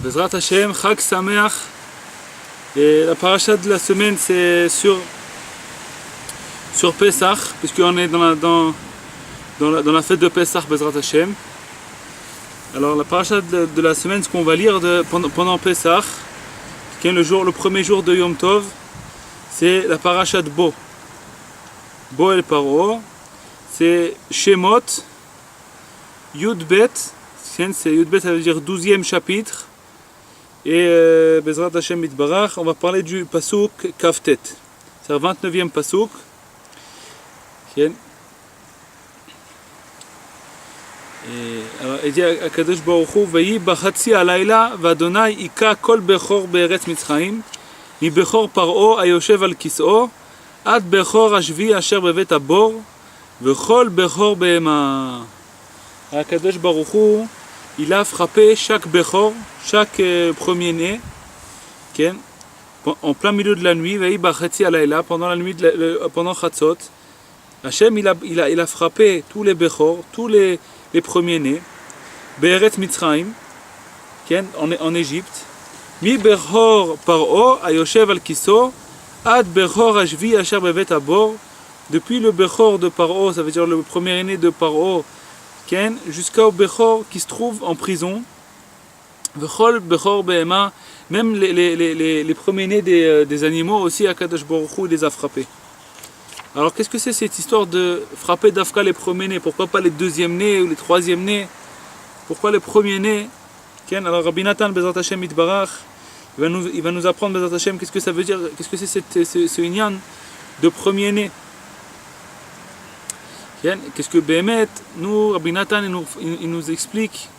Bezrat Hashem, Chag Sameach. Et la paracha de la semaine, c'est sur Pesach, puisqu'on est dans la fête de Pesach, Bezrat Hashem. Alors la paracha de la semaine, ce qu'on va lire pendant Pesach, qui est le premier jour de Yom Tov, c'est la paracha de Bo. Bo el Paro, c'est Shemot, Yudbet, c'est Yudbet, ça veut dire 12e chapitre. Et Bezrat Hashem Itbarach, on va parler du Pasuk Kaftet. C'est le 29e Pasuk. Alors, il dit à Kadosh Baruch Hu, Vayi bachatzi alayla, vadonai ika kol bechor be'eretz Mitzrayim, mi bechor paro ayoshev al kis'o, ad bechor ashvi asher bevet abor, vechol bechor be'ema. Kadosh Baruch Hu, il a frappé chaque bechor, chaque premier-né, en plein milieu de la nuit, Vayi bachatzi alayla, pendant la nuit, pendant Chatzot. Hachem, il a frappé tous les bechor, tous les premiers-nés, Be'eretz Mitzrayim, en Égypte, Mi Bechor Paro, Ayoshev al Kiso, Ad Bechor Ashvi Asher Bevet Abor, depuis le Bechor de Paro, ça veut dire le premier-né de Paro, jusqu'au Bechor qui se trouve en prison, Vechol Bechor Be'ema, même les premiers-nés des animaux aussi, Akadosh Baruch Hu les a frappés. Alors qu'est-ce que c'est cette histoire de frapper d'Afka les premiers-nés? Pourquoi pas les deuxièmes-nés ou les troisièmes-nés? Pourquoi les premiers-nés? Alors Rabbi Nathan Bezrat Hashem Itbarach, il va nous apprendre Bezrat Hashem qu'est-ce que ça veut dire, qu'est-ce que c'est ce inyan de premier-né. Qu'est-ce que Béhémet, nous, Rabbi Nathan, il nous explique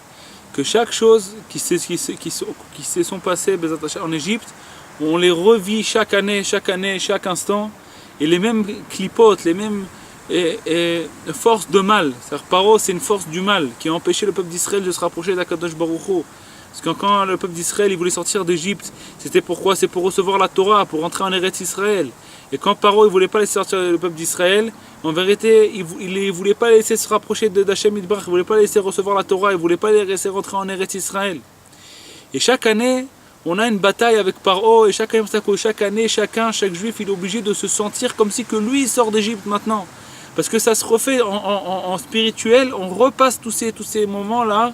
que chaque chose qui se sont passées Bezrat Hashem en Égypte, on les revit chaque année, chaque instant. Et les mêmes clipotes, les mêmes forces de mal. C'est-à-dire, Paro, c'est une force du mal qui a empêché le peuple d'Israël de se rapprocher d'Akadosh Baruch Hu. Parce que quand le peuple d'Israël il voulait sortir d'Égypte, c'était pourquoi? C'est pour recevoir la Torah, pour entrer en Eretz Israël. Et quand Paro il voulait pas laisser sortir le peuple d'Israël, en vérité, il voulait pas laisser se rapprocher d'Hachem Yitbarach, il voulait pas laisser recevoir la Torah, il voulait pas les laisser rentrer en Eretz Israël. Et chaque année, on a une bataille avec Paro, et chaque année, chaque juif, il est obligé de se sentir comme si que lui il sort d'Égypte maintenant. Parce que ça se refait en spirituel, on repasse tous ces moments-là,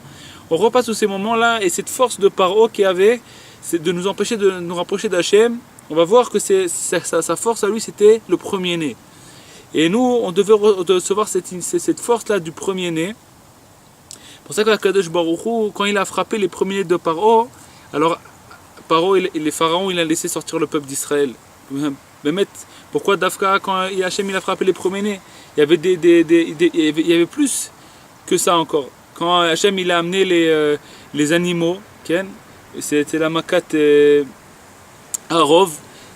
et cette force de Paro qu'il avait, c'est de nous empêcher de nous rapprocher d'Hachem. On va voir que sa force à lui, c'était le premier-né. Et nous, on devait recevoir cette force-là du premier-né. C'est pour ça que Kadosh Baruch Hu, quand il a frappé les premiers-nés de Paro, alors Paro et les pharaons, il a laissé sortir le peuple d'Israël. Pourquoi Dafka, quand Hachem il a frappé les premiers-nés, il y avait plus que ça encore. Quand Hachem il a amené les animaux, c'était la Makat Arov,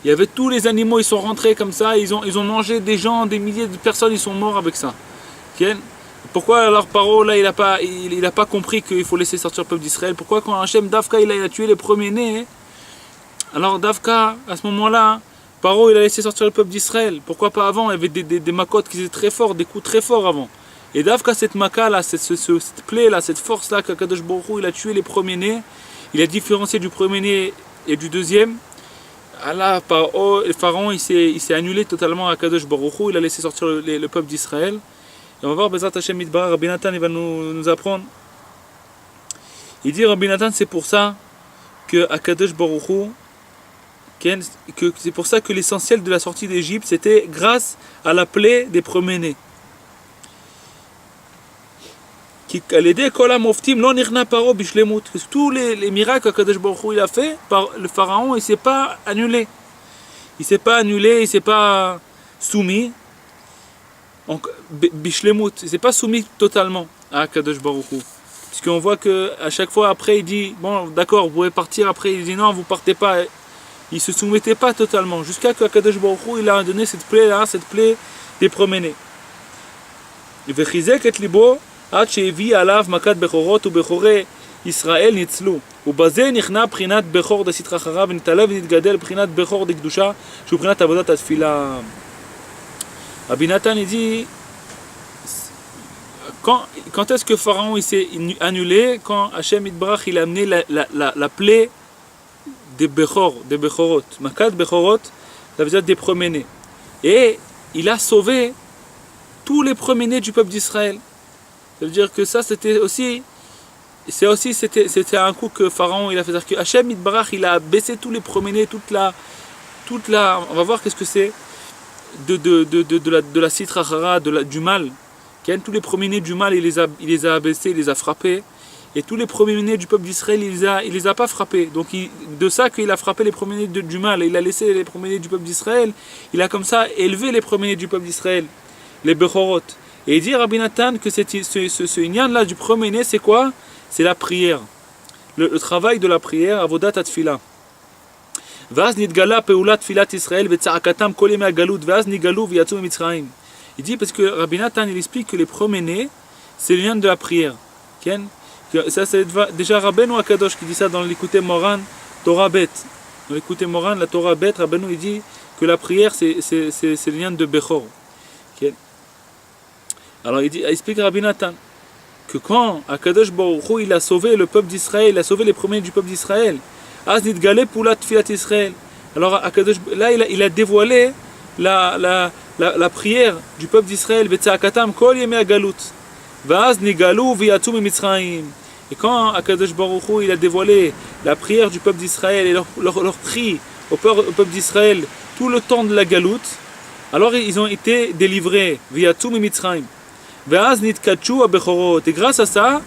il y avait tous les animaux, ils sont rentrés comme ça, ils ont mangé des gens, des milliers de personnes, ils sont morts avec ça. Pourquoi alors Paro là il a pas compris qu'il faut laisser sortir le peuple d'Israël? Pourquoi quand Hachem Dafka il a tué les premiers-nés, alors Dafka à ce moment-là, Paro il a laissé sortir le peuple d'Israël? Pourquoi pas avant? Il y avait des makotes qui étaient très forts, des coups très forts avant. Et Dafka cette maka là, cette plaie là, cette force là qu'Akadosh Baruch Hu il a tué les premiers-nés, il a différencié du premier-né et du deuxième. Allah, le pharaon il s'est annulé totalement à Akadosh Baruch Hu, il a laissé sortir le peuple d'Israël. Et on va voir Bezrat Hashem Itbarach, Rabbi Nathan il va nous apprendre. Il dit Rabbi Nathan, c'est pour ça que Akadosh Baruch Hu, c'est pour ça que l'essentiel de la sortie d'Égypte c'était grâce à la plaie des premiers-nés. Tous les miracles qu'Akadosh Baruch Hu il a fait, le pharaon il s'est pas annulé. Il s'est pas soumis. Bishlemut, il s'est pas soumis totalement à Kadosh Baruch Hu. Puisqu'on voit qu'à chaque fois après il dit bon d'accord vous pouvez partir, après il dit non vous partez pas. Il se soumettait pas totalement jusqu'à que Kadosh Baruch Hu il a donné cette plaie des premiers-nés. Vechizek et libo ad shevi alav makat bechorot u bechorei Israël nitzlu. ובזה נכנע בחינת בכור דסית חכרה ונתעלה ונתגדל בחינת בכור דקדושה שהוא בחינת עבודת התפילה. Rabbi Nathan il dit Quand est-ce que Pharaon il s'est annulé? Quand Hachem Yitbarach il a amené la plaie des Bechorot. Makat Bechorot, ça veut dire des premiers-nés. Et il a sauvé tous les premiers-nés du peuple d'Israël. Ça veut dire que ça c'était un coup que Pharaon il a fait. C'est-à-dire que Hachem Yitbarach il a baissé tous les premiers-nés, on va voir qu'est-ce que c'est de la Sitra Hara, du mal. Tous les premiers-nés du mal, il les a abaissés, il les a frappés. Et tous les premiers-nés du peuple d'Israël, il les a pas frappés. Donc de ça qu'il a frappé les premiers-nés du mal, et il a laissé les premiers-nés du peuple d'Israël, il a comme ça élevé les premiers-nés du peuple d'Israël, les Bechorot. Et il dit Rabbi Nathan que ce inyan-là du premier-né, c'est quoi? C'est la prière. Le travail de la prière, avodat atfila. Vaz nidgala peulat tfilat Israël vetza'akatam kol yemei hagalut vaz nigalu v'yatzu mitzrayim. Il dit parce que Rabbi Nathan il explique que les premiers-nés, c'est le lien de la prière. Ça c'est déjà Rabbeinu Akadosh qui dit ça dans l'écouté Moran Torah Bet. Dans l'écouté Moran la Torah Bet, Rabbeinu il dit que la prière c'est le lien de Bechor. Alors il explique Rabbi Nathan que quand Akadosh Baruch Hu il a sauvé le peuple d'Israël, il a sauvé les premiers du peuple d'Israël. Az nitgale poulat tfilat Israël. Alors Akadosh là il a dévoilé la prière du peuple d'Israël, Vetza'akatam kol yemei hagalut. Vaz nigalu v'yatzu mitzrayim. Et quand Akadosh Baruch Hu il a dévoilé la prière du peuple d'Israël et leur cri au peuple d'Israël tout le temps de la galoute, alors ils ont été délivrés, v'yatzu mitzrayim. Vaz nitkachu abechorot. Et grâce à ça,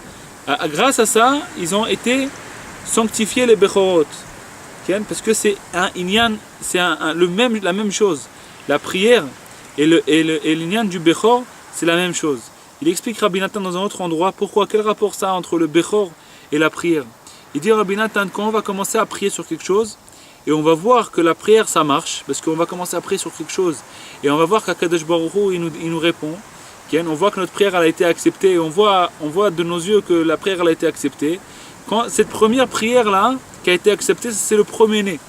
ils ont été sanctifiés les bechorot. Parce que c'est un inyan, c'est la même chose. La prière et l'inyan du Bechor, c'est la même chose. Il explique Rabbi Nathan dans un autre endroit pourquoi, quel rapport ça a entre le Bechor et la prière. Il dit Rabbi Nathan, quand on va commencer à prier sur quelque chose, et on va voir que la prière ça marche, parce qu'on va commencer à prier sur quelque chose, et on va voir qu'Akadosh Baruch Hu il nous répond, on voit que notre prière elle a été acceptée, et on voit de nos yeux que la prière elle a été acceptée. Quand cette première prière là, qui a été acceptée, c'est le premier-né.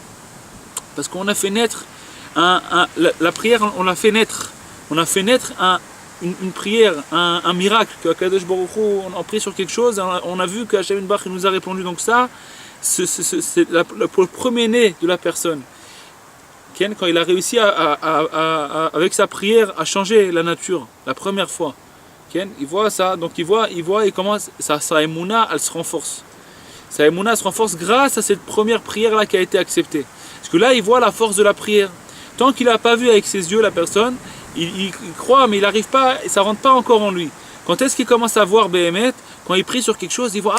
Parce qu'on a fait naître la prière, on a fait naître une prière, un miracle, que Akadosh Baruch Hu, on a pris sur quelque chose, on a vu que Hachem Yitbarach nous a répondu. Donc ça, c'est le premier-né de la personne. Quand il a réussi avec sa prière à changer la nature, la première fois. Il voit ça, donc il voit et comment sa émouna, elle se renforce. Sa émouna se renforce grâce à cette première prière-là qui a été acceptée. Parce que là, il voit la force de la prière. Tant qu'il n'a pas vu avec ses yeux la personne, il croit, mais il n'arrive pas, ça ne rentre pas encore en lui. Quand est-ce qu'il commence à voir Béhémet? Quand il prie sur quelque chose, il voit,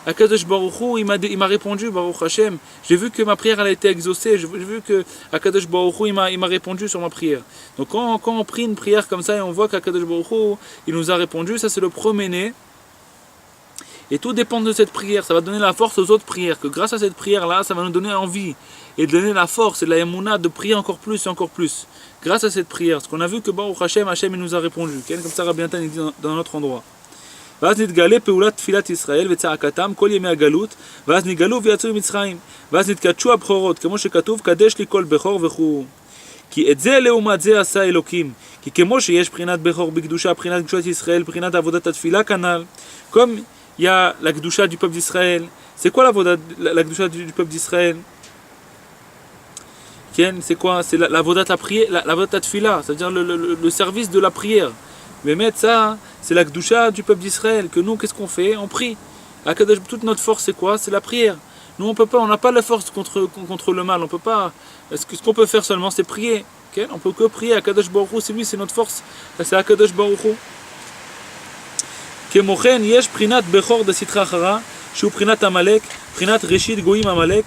Akadosh Baruch Hu, il m'a répondu, Baruch Hashem. J'ai vu que ma prière elle a été exaucée, j'ai vu que Akadosh Baruch Hu, il m'a répondu sur ma prière. Donc quand on prie une prière comme ça et on voit qu'Akadosh Baruch Hu, il nous a répondu, ça c'est le premier-né. Et tout dépend de cette prière, ça va donner la force aux autres prières, que grâce à cette prière-là, ça va nous donner envie et donner la force et la émouna de prier encore plus et encore plus. Grâce à cette prière, parce qu'on a vu que Baruch Hashem, il nous a répondu. Comme ça Rabbi Nathan dit dans un autre endroit. ואז נתגלה פעולת תפילת ישראל וצעקתם כל ימי הגלות, ואז נגלו ויצאו ממצרים, ואז נתקדשו הבכורות, כמו שכתוב, קדש לי כל בכור וכו'. כי את זה לעומת זה עשה אלוקים, כי כמו שיש בחינת בכור בקדושה, בחינת קדושת ישראל, בחינת עבודת התפילה כנ"ל, comme il y a la Kedusha du peuple d'Israël. C'est quoi la Kedusha du peuple d'Israël? C'est quoi? C'est la vodat à prier, la vodat tfila, c'est-à-dire le service de la prière. Mais mettre ça, c'est la Kedusha du peuple d'Israël. Que nous, qu'est-ce qu'on fait? On prie. Toute notre force, c'est quoi? C'est la prière. Nous, on n'a pas la force contre le mal. On peut pas. Ce qu'on peut faire seulement, c'est prier. On peut que prier. Akadosh Baruch Hu, c'est lui, c'est notre force. C'est Akadosh Baruch Hu. כמוכן יש בחינת בכור דסתרא אחרא שהוא בחינת עמלק, בחינת ראשית גויים עמלק,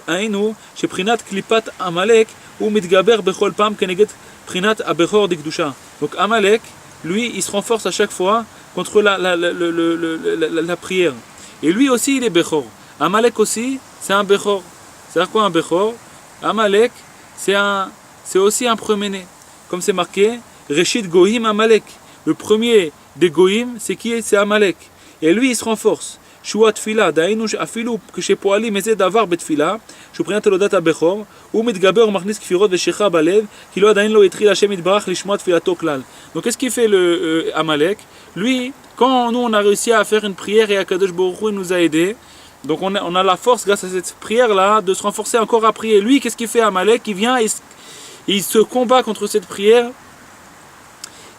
היינו שבחינת קליפת עמלק הוא מתגבר בכל פעם כנגד בחינת הבכור דקדושה. Donc Amalek, lui, il se renforce à chaque fois contre la prière. Et lui aussi, il est Bechor. Amalek aussi, c'est un Bechor. C'est quoi un Bechor? Amalek, c'est aussi un premier-né. Comme c'est marqué, Reshit Goïm Amalek. Le premier des Goïm, c'est qui? C'est Amalek. Et lui, il se renforce. שהוא התפילה, דהיינו אפילו כשפועלים איזה דבר בתפילה, שהוא בחינת תולדת הבכור, הוא מתגבר ומכניס כפירות ושכה בלב, כאילו עדיין לא התחיל השם יתברך לשמוע תפילתו כלל. Donc qu'est-ce qu'il fait le Amalek? Lui, quand nous on a réussi à faire une prière et Akadosh Baruch Hu nous a aidés, donc on a la force grâce à cette prière là de se renforcer encore à prier. Lui, qu'est-ce qu'il fait Amalek? Il vient, il se combat contre cette prière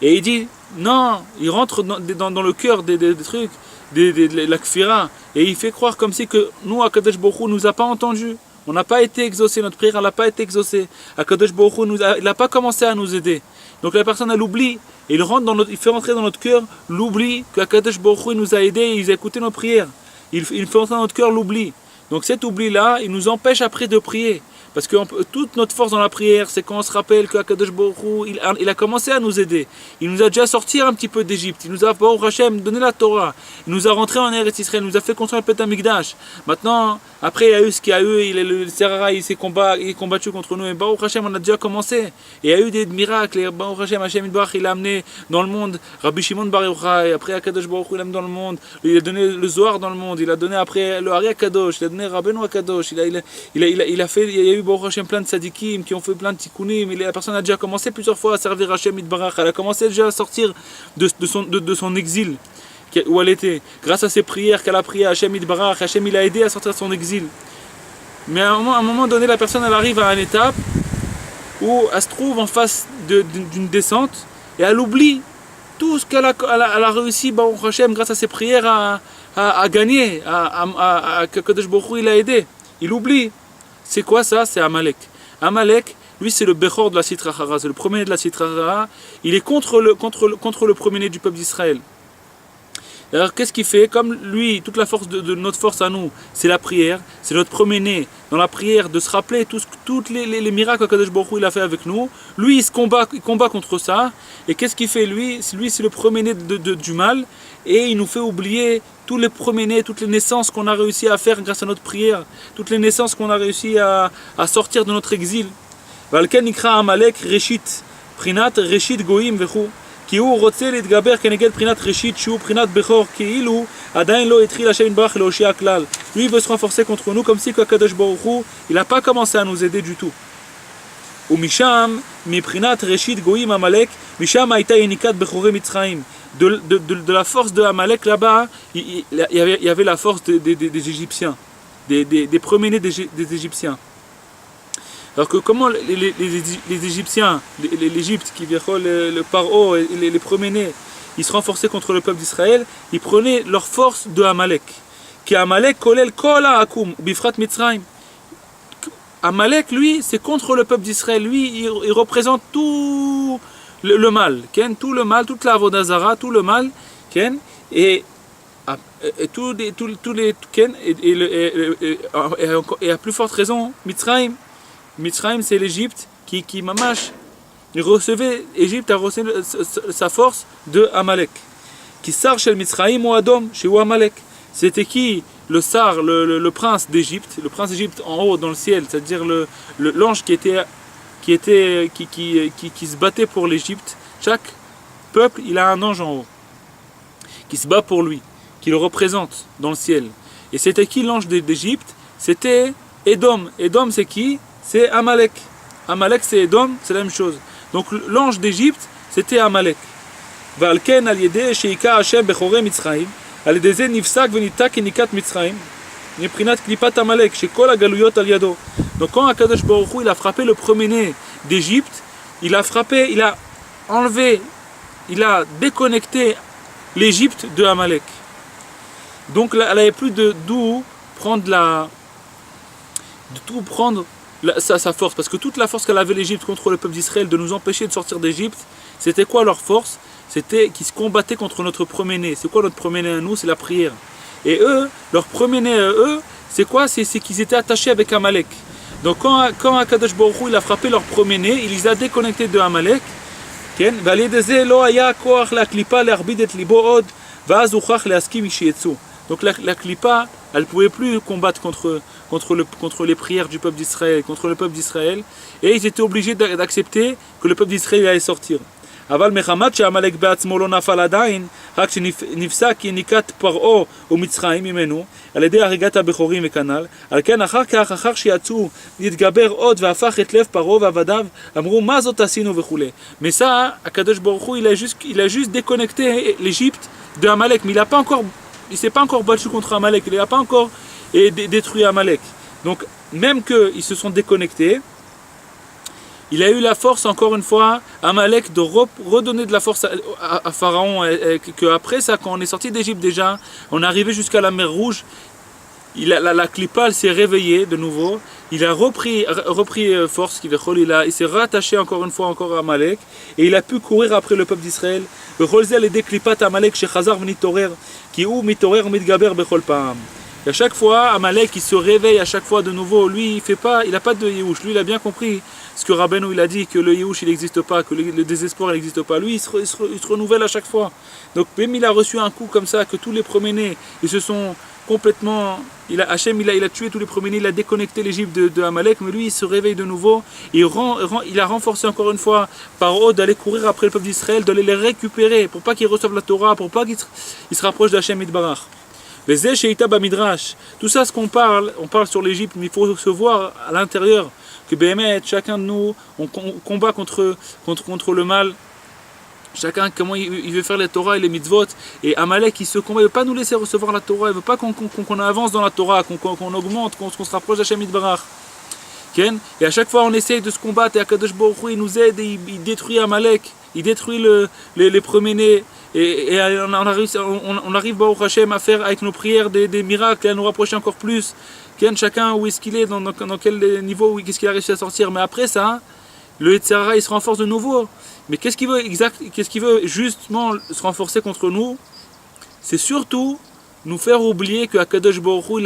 et il dit non, il rentre dans le cœur des trucs, de la kfira, et il fait croire comme si que nous, Akadosh Baruch Hu nous a pas entendus. On n'a pas été exaucé, notre prière n'a pas été exaucée. Akadosh Baruch Hu il n'a pas commencé à nous aider. Donc la personne elle oublie, et il fait rentrer dans notre cœur l'oubli qu'Akadosh Baruch Hu nous a aidés, il a écouté nos prières. Il fait rentrer dans notre cœur l'oubli. Donc cet oubli-là, il nous empêche après de prier. Parce que toute notre force dans la prière, c'est quand on se rappelle qu'Akadosh Baruch Hu, il a commencé à nous aider. Il nous a déjà sorti un petit peu d'Égypte. Il nous a, Baruch Hashem, donné la Torah. Il nous a rentré en Eretz Israël. Il nous a fait construire le Beth Amikdash. Maintenant, après, il y a eu ce qu'il y a eu. Le Serara, il est combattu contre nous. Et Baruch Hashem, on a déjà commencé. Et il y a eu des miracles. Et Baruch Hashem, Hashem Yitbarach, il a amené dans le monde Rabbi Shimon Bar Yochai. Après, Akadosh Baruch Hu, il a amené dans le monde. Il a donné le Zohar dans le monde. Il a donné après le Hari Akadosh. Il a donné Rabbeinu Akadosh. Il a fait, il y a eu Baruch Hashem plein de sadikim qui ont fait plein de tikkunim. La personne a déjà commencé plusieurs fois à servir Hashem Yitbarach. Elle a commencé déjà à sortir de son exil où elle était. Grâce à ses prières qu'elle a prié à Hashem Yitbarach, Hashem il a aidé à sortir de son exil. Mais à un moment donné, la personne elle arrive à une étape où elle se trouve en face d'une descente et elle oublie tout ce qu'elle a réussi, Baruch Hashem, grâce à ses prières à gagner, que Kadosh Baruch Hu il a aidé. Il oublie. C'est quoi ça? C'est Amalek. Amalek, lui c'est le Bechor de la Sitra Hara, c'est le premier de la Sitra Hara. Il est contre le premier-né du peuple d'Israël. Alors qu'est-ce qu'il fait? Comme lui, toute la force de notre force à nous, c'est la prière, c'est notre premier-né dans la prière de se rappeler tous les miracles que Kadosh Baruch Hu il a fait avec nous. Lui il combat contre ça. Et qu'est-ce qu'il fait lui c'est le premier-né du mal. Et il nous fait oublier tous les premiers-nés, toutes les naissances qu'on a réussi à faire grâce à notre prière, toutes les naissances qu'on a réussi à sortir de notre exil. Valken ikra Amalek Reshit, Prinat Reshit Goim vechu, כי הוא רוצה להתגבר כנגד בחינת ראשית שהוא בחינת בכור, כאילו עדיין לא התחיל השם יתברך להושיע כלל. Lui veut se renforcer contre nous comme si qu'Akadosh Baruch Hu, il n'a pas commencé à nous aider du tout. ומשם, מבחינת ראשית גויים עמלק, משם הייתה יניקת בכורי מצרים. De la force de Amalek là-bas, il y avait la force des Égyptiens, des premiers-nés des Égyptiens. Alors que comment les Égyptiens, l'Égypte qui vient le paro, les premiers-nés, ils se renforçaient contre le peuple d'Israël, ils prenaient leur force de Amalek. Qui Amalek kolel kol ha'akum bifrat Mitzrayim. Amalek, lui, c'est contre le peuple d'Israël. Lui, il représente tout le mal, tout le mal, toute la avodah zara, tout le mal, et tous les et à plus forte raison, Mitzrayim. Mitzrayim, c'est l'Égypte qui mamash, Égypte a reçu sa force de Amalek. Qui sar shel Mitzrayim ou Adom, chez ou Amalek. C'était qui le sar, le prince d'Égypte, le prince d'Égypte en haut dans le ciel, c'est-à-dire l'ange qui se battait pour l'Égypte. Chaque peuple, il a un ange en haut qui se bat pour lui, qui le représente dans le ciel. Et c'était qui l'ange d'Égypte? C'était Edom. Edom, c'est qui? C'est Amalek. Amalek, c'est Edom, c'est la même chose. Donc l'ange d'Égypte, c'était Amalek. Valken al yedeh sheika Hashem bechorei Mitzrayim, al yedeh ze nifsak venitak enikat Mitzrayim, niprinat klipat Amalek, shekol agaluyot al yado. Donc quand Akadosh Baruch Hu il a frappé le premier-né d'Égypte, il a enlevé, il a déconnecté l'Égypte de Amalek. Donc là, elle n'avait plus d'où prendre sa force, parce que toute la force qu'elle avait l'Égypte contre le peuple d'Israël de nous empêcher de sortir d'Égypte, c'était quoi leur force? C'était qu'ils se combattaient contre notre premier-né. C'est quoi notre premier-né à nous? C'est la prière. Et eux, leur premier-né à eux, c'est quoi? C'est qu'ils étaient attachés avec Amalek. Donc quand Akadosh Baruch Hu il a frappé leur premier-né, il les a déconnectés de Amalek. Donc la klipa, elle ne pouvait plus combattre contre les prières du peuple d'Israël, contre le peuple d'Israël, et ils étaient obligés d'accepter que le peuple d'Israël allait sortir. אבל מחמת שעמלק בעצמו לא נפל עדיין, רק שנפסק יניקת פרעה ומצרים ממנו, על ידי הריגת הבכורים וכנ"ל, על כן אחר כך, אחר שיצאו להתגבר עוד והפך את לב פרעה ועבדיו, אמרו מה זאת עשינו וכולי. Mais ça, הקדוש ברוך הוא, il a juste déconnecté l'Égypte de Amalek, mais il s'est pas encore battu contre Amalek, il n'a pas encore détruit Amalek. Donc même qu'ils se sont déconnectés, il a eu la force, encore une fois, Amalek, de redonner de la force à Pharaon, qu'après ça, quand on est sorti d'Égypte déjà, on est arrivé jusqu'à la mer Rouge, la Klippa s'est réveillée de nouveau, il a repris force, il s'est rattaché encore une fois encore à Amalek, et il a pu courir après le peuple d'Israël. Et à chaque fois, Amalek il se réveille à chaque fois de nouveau. Lui, il n'a pas de Yehush. Lui, il a bien compris ce que Rabbeinu il a dit, que le Yehush il n'existe pas, que le désespoir il n'existe pas. Lui, il se renouvelle à chaque fois. Donc, même il a reçu un coup comme ça, que tous les premiers-nés, ils se sont complètement. Hachem, il a tué tous les premiers-nés, il a déconnecté l'Égypte de Amalek, mais lui, il se réveille de nouveau. Et il a renforcé encore une fois Paro d'aller courir après le peuple d'Israël, d'aller les récupérer, pour pas qu'ils reçoivent la Torah, pour pas qu'ils se rapprochent d'Hachem Yitbarach. Tout ça, ce qu'on parle, on parle sur l'Égypte, mais il faut se voir à l'intérieur que Béhémet, chacun de nous, on combat contre le mal. Chacun, comment il veut faire les Torah et les mitzvot. Et Amalek, il se combat, il ne veut pas nous laisser recevoir la Torah, il ne veut pas qu'on avance dans la Torah, qu'on augmente, qu'on se rapproche d'Hachem Yitbarach. Et à chaque fois, on essaye de se combattre, et Akadosh Baruch Hu, il nous aide, et il détruit Amalek, il détruit les premiers-nés. Et on arrive Baruch Hashem à faire avec nos prières des miracles et à nous rapprocher encore plus. Chacun où est-ce qu'il est, dans quel niveau, qu'est-ce qu'il a réussi à sortir. Mais après ça, le Yetzirah il se renforce de nouveau. Mais qu'est-ce qu'il veut justement se renforcer contre nous? C'est surtout nous faire oublier que Akadosh Baruch Hu, il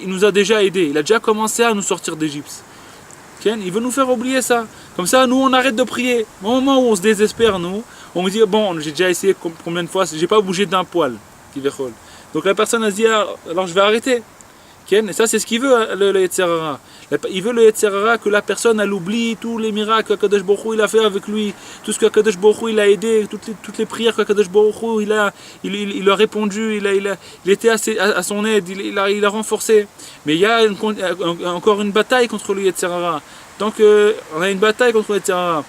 nous a déjà aidés. Il a déjà commencé à nous sortir d'Égypte. Il veut nous faire oublier ça. Comme ça, nous, on arrête de prier. Au moment où on se désespère, nous, on me dit, bon, j'ai déjà essayé combien de fois, j'ai pas bougé d'un poil. Donc la personne a dit, alors je vais arrêter. Et ça, c'est ce qu'il veut, le Yetzirah. Il veut le Yetzirah que la personne, elle oublie tous les miracles que Kadosh Baruch Hu, il a fait avec lui, tout ce que Kadosh Baruch Hu, il a aidé, toutes les prières que Kadosh Baruch Hu, il a répondu, il était à son aide, il a renforcé. Mais il y a encore une bataille contre le Yetzirah. Donc, on a une bataille contre le Yetzirah.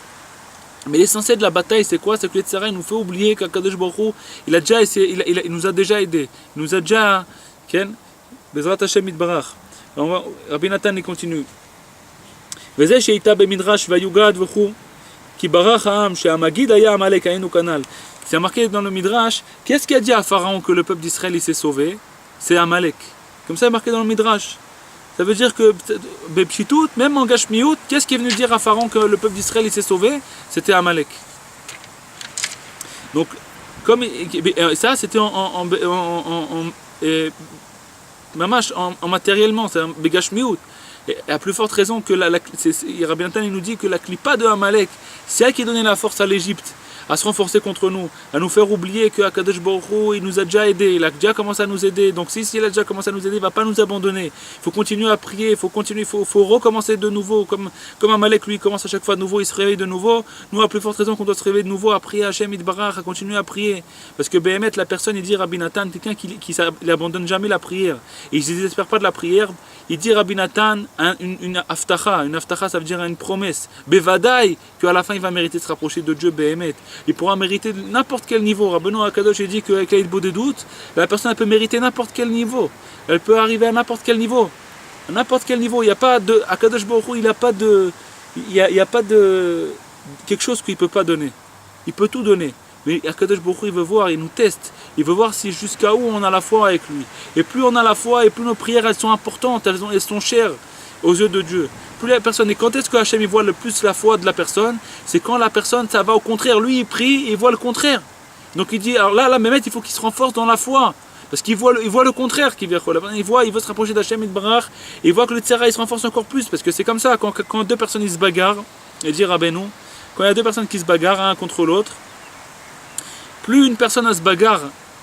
Mais l'essentiel de la bataille, c'est quoi? C'est que le Yetzirah, il nous fait oublier qu'Akadosh Baruch Hu, il a déjà essayé, il nous a déjà aidé. Il nous a déjà... Bezrat Hashem Yitbarach. Rabbi Nathan il continue. וזה שהייתה במדרש ויוגד וכו' כי ברח העם שהמגיד היה עמלק היינו כנ"ל. C'est marqué dans le Midrash, qu'est-ce qui a dit à Pharaon que le peuple d'Israël il s'est sauvé? C'est Amalek. Comme ça, c'est marqué dans le Midrash. Ça veut dire que, Bepchitout, même en Gashmiout, qu'est-ce qui est venu dire à Pharaon que le peuple d'Israël il s'est sauvé? C'était Amalek. Donc, comme ça, c'était en matériellement, c'est un Begashmiout. Et à plus forte raison que Rabbi Nathan il nous dit que la Klippa de Amalek, c'est elle qui donnait la force à l'Égypte à se renforcer contre nous, à nous faire oublier que Akadosh Baruch Hu, il nous a déjà aidés, il a déjà commencé à nous aider. Donc si il a déjà commencé à nous aider, il ne va pas nous abandonner. Il faut continuer à prier, il faut recommencer de nouveau, comme Amalek lui commence à chaque fois de nouveau, il se réveille de nouveau. Nous, à plus forte raison qu'on doit se réveiller de nouveau, à prier Hachem Yitbarach, à continuer à prier. Parce que Béhémet, la personne, il dit Rabbi Nathan, quelqu'un qui n'abandonne jamais la prière, et il ne désespère pas de la prière, il dit Rabbi Nathan une aftacha, ça veut dire une promesse, Bevadaï, qu'à la fin il va mériter de se rapprocher de Dieu, Béhémet. Il pourra mériter n'importe quel niveau. Rabbeinu Akadosh il dit qu'avec l'aide des doutes, la personne elle peut mériter n'importe quel niveau. Elle peut arriver à n'importe quel niveau. À n'importe quel niveau. Il n'y a pas de. Akadosh Baruch Hu, il n'y a pas de. Il y a pas de. Quelque chose qu'il ne peut pas donner. Il peut tout donner. Mais Akadosh Baruch Hu, il veut voir, il nous teste. Il veut voir si jusqu'à où on a la foi avec lui. Et plus on a la foi, et plus nos prières elles sont importantes, elles sont chères aux yeux de Dieu. Plus la personne, et quand est-ce que Hachem il voit le plus la foi de la personne? C'est quand la personne, ça va au contraire. Lui, il prie et il voit le contraire. Donc il dit, alors là, Mehmet, il faut qu'il se renforce dans la foi. Parce qu'il voit le contraire. Il veut se rapprocher d'Hachem Yitbarach. Et il voit que le Tzara, il se renforce encore plus. Parce que c'est comme ça, quand deux personnes ils se bagarrent, et dit Rabbeinu, quand il y a deux personnes qui se bagarrent un contre l'autre, plus une personne elle se bagarre,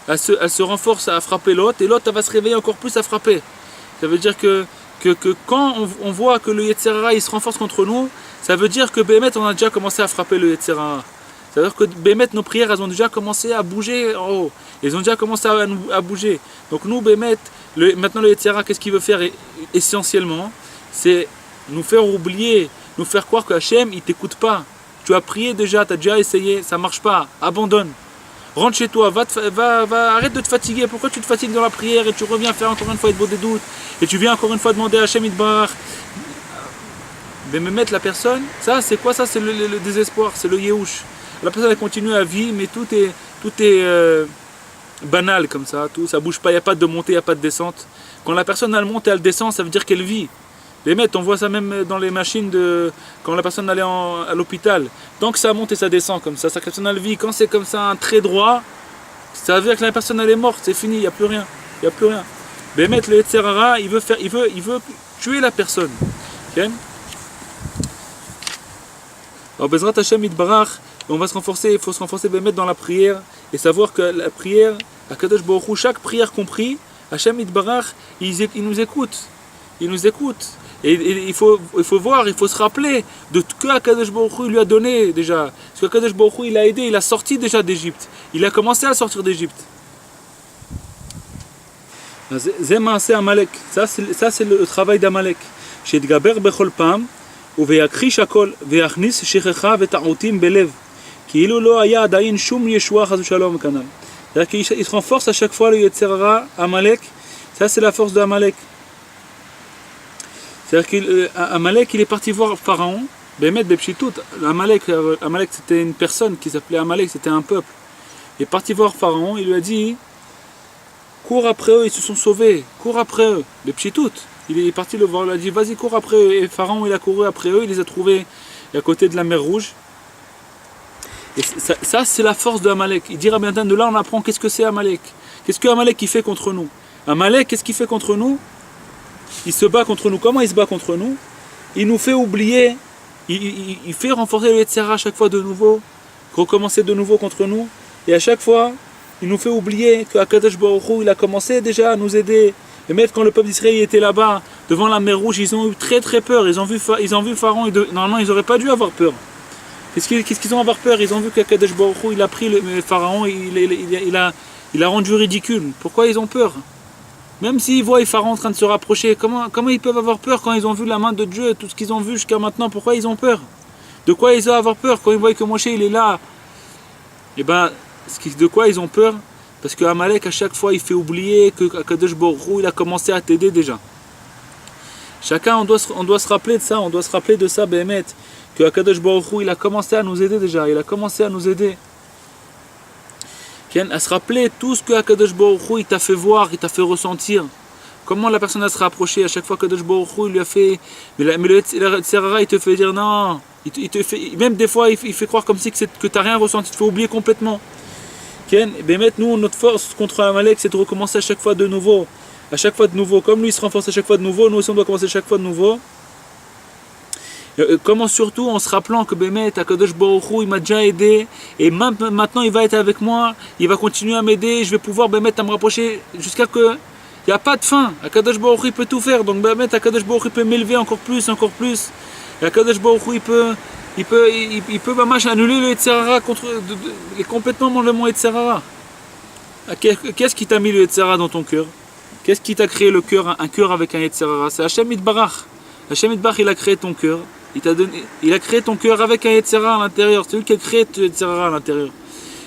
elle se renforce à frapper l'autre, et l'autre elle va se réveiller encore plus à frapper. Ça veut dire que que quand on voit que le Yetzer Hara il se renforce contre nous, ça veut dire que Bémet on a déjà commencé à frapper le Yetzer Hara. C'est-à-dire que Bémet, nos prières, elles ont déjà commencé à bouger en haut. Elles ont déjà commencé à bouger. Donc nous, Bémet, maintenant le Yetzer Hara, qu'est-ce qu'il veut faire essentiellement? C'est nous faire oublier, nous faire croire que Hachem, il ne t'écoute pas. Tu as prié déjà, tu as déjà essayé, ça ne marche pas. Abandonne. Rentre chez toi, arrête de te fatiguer. Pourquoi tu te fatigues dans la prière et tu reviens faire encore une fois des doutes et tu viens encore une fois demander à Hachem Yitbarach. Mais me mettre la personne, ça c'est quoi? Ça c'est le désespoir, c'est le Yehush. La personne elle continue à vivre, mais tout est banal comme ça, ça bouge pas, il n'y a pas de montée, il n'y a pas de descente. Quand la personne elle monte et elle descend, ça veut dire qu'elle vit. Les mecs, on voit ça même dans les machines quand la personne allait à l'hôpital. Tant que ça monte et ça descend comme ça, la personne elle vit. Quand c'est comme ça un trait droit, ça veut dire que la personne elle est morte, c'est fini, il n'y a plus rien. Il n'y a plus rien. Les mecs, le Yetzer Hara, il veut tuer la personne. Okay? Alors Bezrat Hashem Yitbarach, on va se renforcer, il faut se renforcer dans la prière et savoir que la prière, à Kadosh Baruch Hu, chaque prière compris, Hashem Yitbarach, il nous écoute. Il nous écoute. Et il faut voir, il faut se rappeler de ce que Kadosh Baruch Hu lui a donné déjà. Ce que Kadosh Baruch Hu il a aidé, il a sorti déjà d'Égypte. Il a commencé à sortir d'Égypte. Ça c'est le travail d'Amalek. Chez Gaber Bechol Pam, ויכחיש הכל, ויכניס שכחה וטעותים בלב, כאילו לא היה עדיין שום ישועה חס ושלום כנ"ל. C'est-à-dire qu'il se renforce à chaque fois le Yetzer Hara, Amalek, ça c'est la force de Amalek. C'est-à-dire qu'Amalek il est parti voir Pharaon, Bémet Bepchitout, Amalek c'était une personne qui s'appelait Amalek, c'était un peuple. Il est parti voir Pharaon, il lui a dit, cours après eux, ils se sont sauvés, cours après eux, Bepchitout. Il est parti le voir, il a dit vas-y cours après eux. Et Pharaon il a couru après eux, il les a trouvés à côté de la mer Rouge. Et ça c'est la force de Amalek. Il dira bien de là on apprend qu'est-ce que c'est Amalek. Qu'est-ce que Amalek il fait contre nous? Amalek qu'est-ce qu'il fait contre nous? Il se bat contre nous. Comment il se bat contre nous? Il nous fait oublier, il fait renforcer le Yetzer Hara à chaque fois de nouveau, recommencer de nouveau contre nous. Et à chaque fois, il nous fait oublier que Kadosh Baruch Hu il a commencé déjà à nous aider. Et même quand le peuple d'Israël était là-bas, devant la mer Rouge, ils ont eu très très peur. Ils ont vu Pharaon, normalement ils n'auraient pas dû avoir peur. Qu'est-ce qu'ils ont à avoir peur? Ils ont vu qu'Akadosh Baruch Hu, il a pris le Pharaon, il a rendu ridicule. Pourquoi ils ont peur? Même s'ils voient Pharaon en train de se rapprocher, comment ils peuvent avoir peur quand ils ont vu la main de Dieu, tout ce qu'ils ont vu jusqu'à maintenant? Pourquoi ils ont peur? De quoi ils ont à avoir peur quand ils voient que Moshe il est là? Et ben, de quoi ils ont peur? Parce que Amalek, à chaque fois, il fait oublier que Kadosh Baruch Hu, il a commencé à t'aider déjà. Chacun, on doit se rappeler de ça, Béhémet, que Kadosh Baruch Hu, il a commencé à nous aider déjà, il a commencé à nous aider. À se rappeler tout ce que Kadosh Baruch Hu, il t'a fait voir, il t'a fait ressentir. Comment la personne a se rapproché à chaque fois que Kadosh Baruch Hu, il lui a fait... Mais le Yetzer Hara, il te fait dire non, même des fois, il fait croire comme si que tu n'as rien ressenti, il te fait oublier complètement. Nous, notre force contre Amalek, c'est de recommencer à chaque fois de nouveau. À chaque fois de nouveau. Comme lui, il se renforce à chaque fois de nouveau, nous aussi, on doit commencer à chaque fois de nouveau. Comment surtout en se rappelant que Bémet, Akadosh Baruch Hu, il m'a déjà aidé, et maintenant il va être avec moi, il va continuer à m'aider, je vais pouvoir Bémet à me rapprocher jusqu'à que... Il n'y a pas de fin. Akadosh Baruch Hu, il peut tout faire. Donc Bémet, Akadosh Baruch Hu, il peut m'élever encore plus. Et Akadosh Baruch Hu, il peut annuler le Yetzer Hara et complètement m'enlever mon Yetzer Hara. Qu'est-ce qui t'a mis le Yetzer Hara dans ton cœur? Qu'est-ce qui t'a créé un cœur avec un Yetzer Hara? C'est Hashem Yitbarach. Hashem Yitbarach, il a créé ton cœur. Il a créé ton cœur avec un Yetzer Hara à l'intérieur. C'est lui qui a créé ton Yetzer Hara à l'intérieur.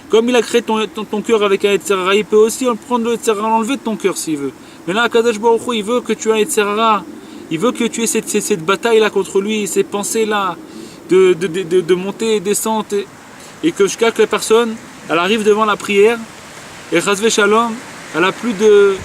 Comme il a créé ton cœur avec un Yetzer Hara, il peut aussi prendre le Yetzer Hara, l'enlever de ton cœur s'il veut. Mais là, Kadosh Baruch Hu, il veut que tu aies un Yetzer Hara. Il veut que tu aies cette bataille-là contre lui, ces pensées-là. De montée et descente et que jusqu'à que la personne elle arrive devant la prière et Chasvé Shalom elle a plus de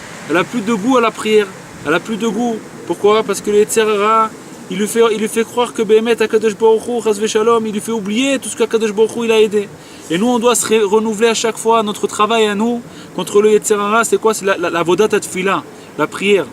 goût à la prière, elle a plus de goût. Pourquoi? Parce que le Yetzer Hara il lui fait croire que Béhémet Akadosh Baruch Hu, Chasvé Shalom, il lui fait oublier tout ce qu'Akadosh Baruch Hu il a aidé. Et nous on doit se renouveler à chaque fois notre travail à nous contre le Yetzer Hara. C'est quoi? C'est la Vodat Tefila, la prière.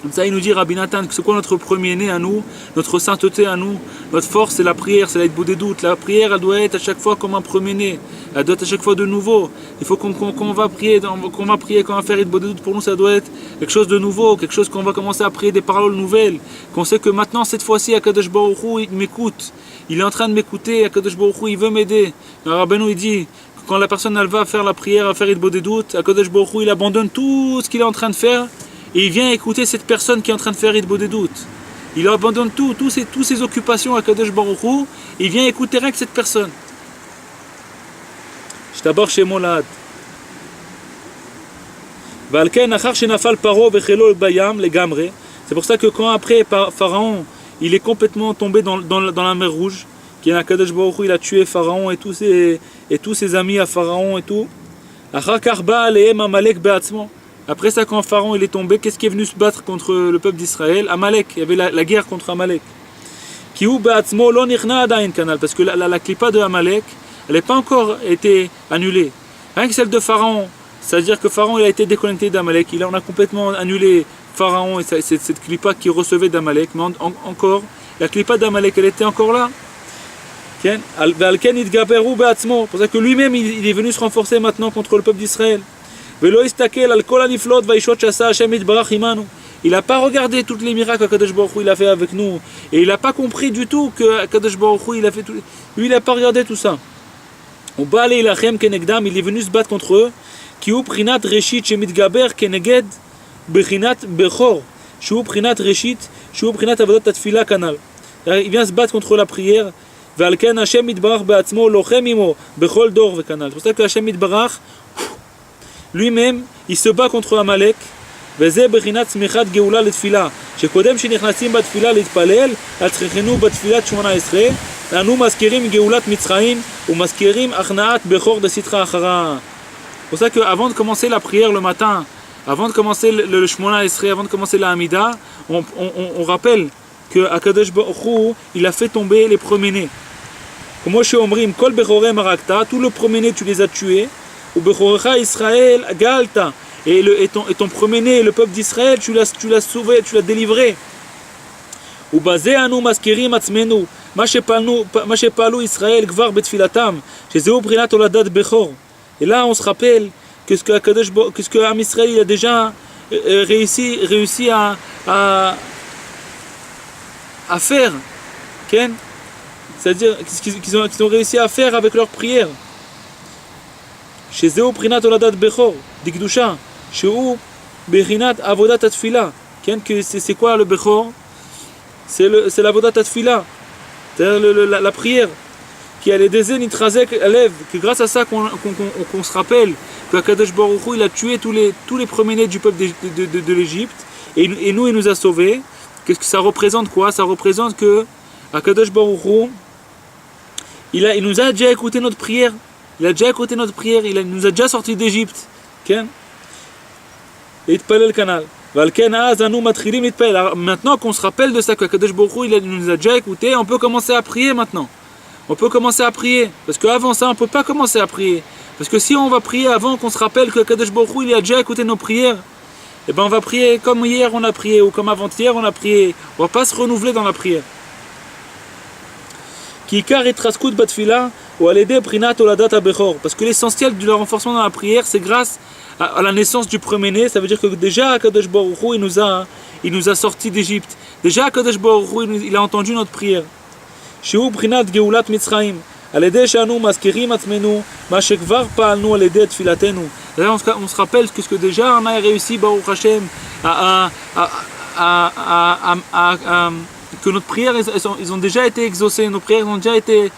Comme ça, il nous dit, Rabbi Nathan, c'est quoi notre premier-né à nous, notre sainteté à nous, notre force, c'est la prière, c'est l'aide des doutes. La prière, elle doit être à chaque fois comme un premier-né. Elle doit être à chaque fois de nouveau. Il faut qu'on va prier, qu'on va faire l'aide des doutes, pour nous, ça doit être quelque chose de nouveau, quelque chose qu'on va commencer à prier des paroles nouvelles. Qu'on sait que maintenant, cette fois-ci, Akadosh Baruch Hu, il m'écoute. Il est en train de m'écouter, Akadosh Baruch Hu, il veut m'aider. Alors, Rabbeinu, il dit, quand la personne, elle va faire la prière, à faire l'aide des doutes, Akadosh Baruch Hu, il abandonne tout ce qu'il est en train de faire. Et il vient écouter cette personne qui est en train de faire Idbo des doutes. Il abandonne toutes ses occupations à Kadosh Baruch Hu, et il vient écouter rien que cette personne. Je t'aborde chez Molad. C'est pour ça que quand après Pharaon, il est complètement tombé dans la mer Rouge, qui est Kadosh Baruch Hu, il a tué Pharaon et tous ses amis à Pharaon et tout. Après ça, quand Pharaon il est tombé, qu'est-ce qui est venu se battre contre le peuple d'Israël? Amalek, il y avait la guerre contre Amalek. Parce que la clipa de Amalek, elle n'a pas encore été annulée. Rien que celle de Pharaon, c'est-à-dire que Pharaon il a été déconnecté d'Amalek, on a complètement annulé Pharaon et cette clipa qu'il recevait d'Amalek, mais encore, la clipa d'Amalek, elle était encore là. C'est pour ça que lui-même il est venu se renforcer maintenant contre le peuple d'Israël. Il n'a pas regardé tous les miracles que Kadosh Baruch Hu il a fait avec nous. Et il n'a pas compris du tout que Kadosh Baruch Hu il a fait tout. Lui il n'a pas regardé tout ça. Il est venu se battre contre eux. Il vient se battre contre la prière. C'est pour ça que Hashem Yitbarach lui-même, il se bat contre Amalek. וזה בחינת צמיחת גאולה לתפילה, שקודם שנכנסים בתפילה להתפלל, אז צריכנו בתפילת 18, אנו מזכירים גאולת מצרים ומזכירים הכנעת בכור דסתרא אחרא. C'est pour ça qu'avant de commencer la prière le matin, avant de commencer le Shmona Esrei, avant de commencer la Hamida, on rappelle que Akadosh Baruch Hu, il a fait tomber les premiers-nés. Comme chez Omrim, Kol Bechorei Marakta, tous les premiers-nés tu les as tués. Ou Bechorecha Israël Galta, et ton premier-né, le peuple d'Israël, tu l'as sauvé, tu l'as délivré. Ou Bazé Anu Maskerim Atzmenu, Ma Shepalu Israël Gvar Betfilatam, Shezeu Prinat Oladat Bechor. Et là on se rappelle que ce que Am Israël il a déjà réussi à faire, c'est-à-dire qu'ils ont réussi à faire avec leur prière. שזהו בחינת הולדת בכור, דקדושה, שהוא בחינת עבודת התפילה. כן, c'est quoi le בכור? C'est l'avodat התפילה, c'est-à-dire la prière. Qui a les désirs nitrazek élève, que grâce à ça qu'on se rappelle que Kadosh Baruch Hu il a tué tous les premiers-nés du peuple de l'Égypte et nous il nous a sauvés. Qu'est-ce que ça représente quoi? Ça représente que Kadosh Baruch Hu il nous a déjà écouté notre prière. Il a déjà écouté notre prière, il nous a déjà sortis d'Égypte. Maintenant qu'on se rappelle de ça, que Kadosh Baruch Hu il nous a déjà écouté, on peut commencer à prier maintenant. On peut commencer à prier. Parce qu'avant ça, on ne peut pas commencer à prier. Parce que si on va prier avant qu'on se rappelle que Kadosh Baruch Hu il a déjà écouté nos prières, eh ben on va prier comme hier on a prié, ou comme avant-hier on a prié. On ne va pas se renouveler dans la prière. Parce que l'essentiel du renforcement dans la prière, c'est grâce à la naissance du premier-né. Ça veut dire que déjà Kadosh Baruch Hu il nous a sortis d'Égypte. Déjà Kadosh Baruch Hu il a entendu notre prière. שהוא בחינת גאולת מצרים, על ידי שאנו מזכירים עצמנו מה שכבר פעלנו על ידי תפילתנו. On se rappelle que ce que déjà on a réussi, Baruch Hashem, que notre prière, ils ont déjà été exaucées, nos prières ont déjà été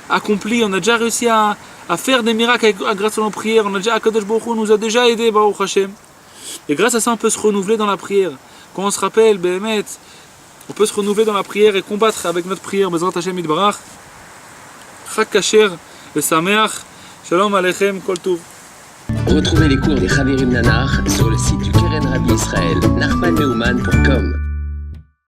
accomplies, on a déjà réussi à faire des miracles grâce à nos prières, on a déjà, Kadosh Baruch Hu nous a déjà aidés, Baruch Hashem. Et grâce à ça, on peut se renouveler dans la prière. Quand on se rappelle, Behemet, on peut se renouveler dans la prière et combattre avec notre prière. Bezrat Hashem Yitbarach. Chag Kasher et Sameach. Shalom Aleichem, Kol Tov. Retrouvez les cours des Chavirim Nanar sur le site du Keren Rabbi Israël, nachmanneumann.com.